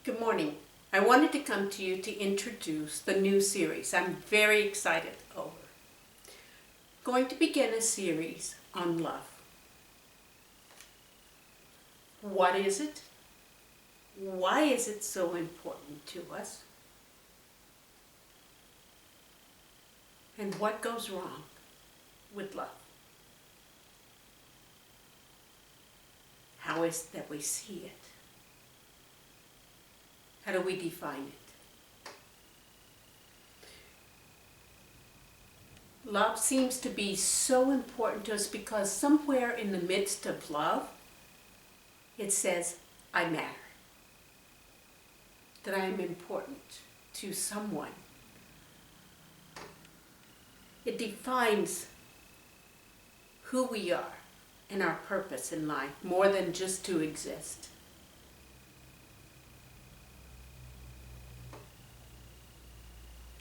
Good morning. I wanted to come to you to introduce the new series I'm very excited over. Going to begin a series on love. What is it? Why is it so important to us? And what goes wrong with love? How is it that we see it? How do we define it? Love seems to be so important to us because somewhere in the midst of love, it says, I matter. That I am important to someone. It defines who we are and our purpose in life more than just to exist.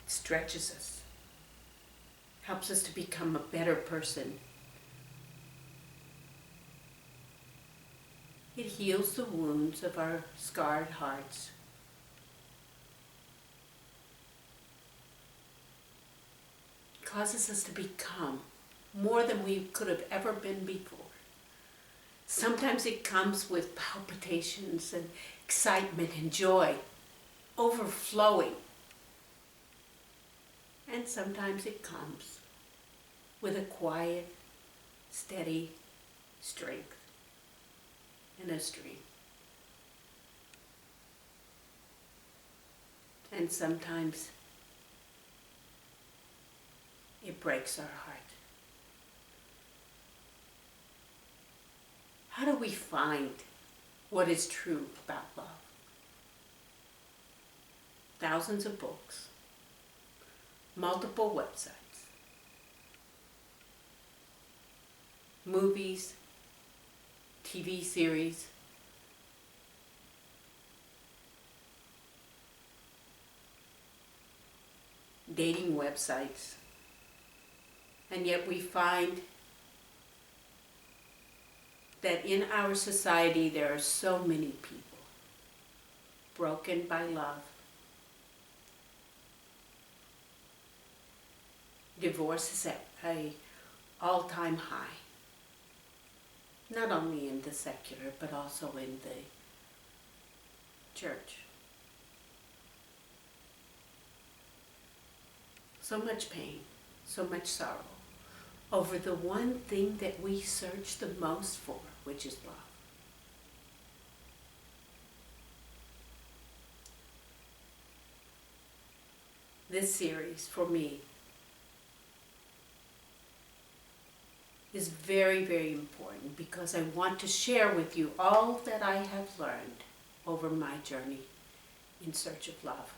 It stretches us, helps us to become a better person. It heals the wounds of our scarred hearts. It causes us to become more than we could have ever been before. Sometimes it comes with palpitations and excitement and joy, overflowing. And sometimes it comes with a quiet, steady strength and a stream. And sometimes it breaks our heart. How do we find what is true about love? Thousands of books, multiple websites, movies, TV series, dating websites, and yet we find that in our society there are so many people broken by love. Divorce is at an all-time high, not only in the secular but also in the church. So much pain, so much sorrow over the one thing that we search the most for, which is love. This series, for me, is very, very important because I want to share with you all that I have learned over my journey in search of love.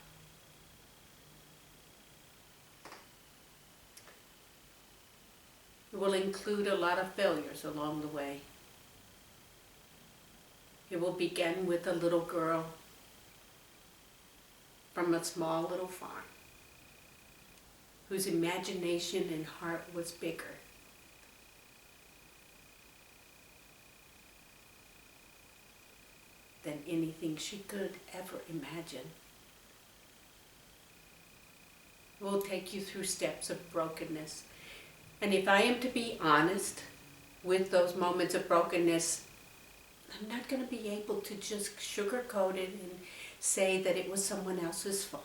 It will include a lot of failures along the way. It will begin with a little girl from a small little farm whose imagination and heart was bigger than anything she could ever imagine. It will take you through steps of brokenness. And if I am to be honest with those moments of brokenness, I'm not going to be able to just sugarcoat it and say that it was someone else's fault.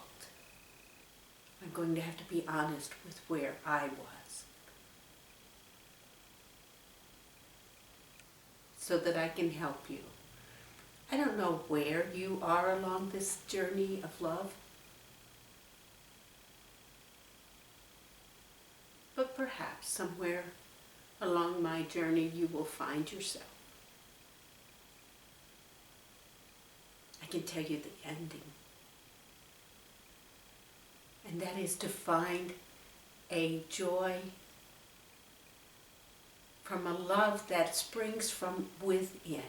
I'm going to have to be honest with where I was, so that I can help you. I don't know where you are along this journey of love, but perhaps somewhere along my journey you will find yourself. I can tell you the ending. And that is to find a joy from a love that springs from within.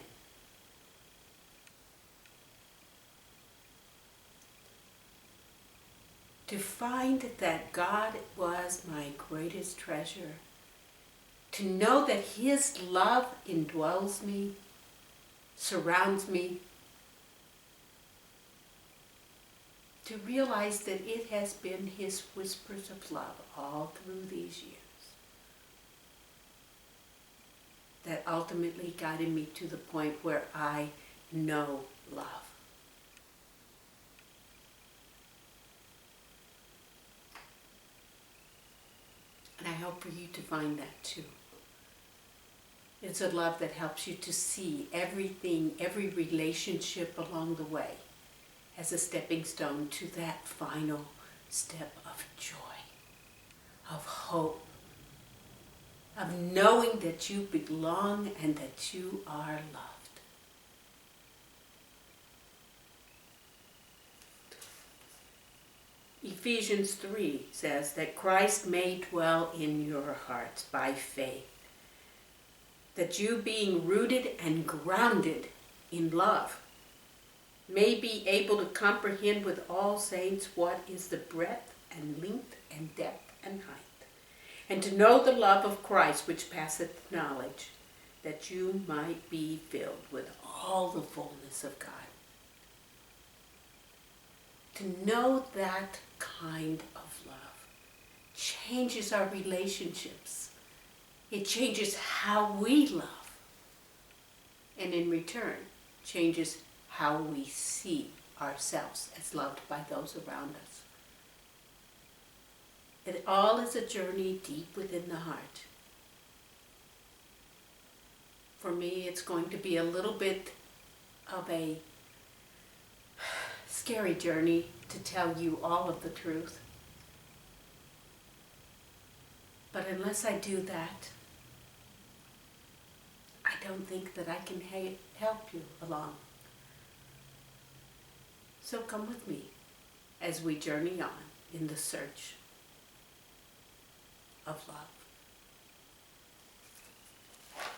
To find that God was my greatest treasure. To know that His love indwells me, surrounds me, to realize that it has been His whispers of love all through these years that ultimately guided me to the point where I know love. And I hope for you to find that too. It's a love that helps you to see everything, every relationship along the way as a stepping stone to that final step of joy, of hope, of knowing that you belong and that you are loved. Ephesians 3 says that Christ may dwell in your hearts by faith, that you being rooted and grounded in love may be able to comprehend with all saints what is the breadth and length and depth and height, and to know the love of Christ which passeth knowledge, that you might be filled with all the fullness of God. To know that kind of love changes our relationships. It changes how we love, and in return changes how we see ourselves as loved by those around us. It all is a journey deep within the heart. For me, it's going to be a little bit of a scary journey to tell you all of the truth. But unless I do that, I don't think that I can help you along. So come with me as we journey on in the search of love.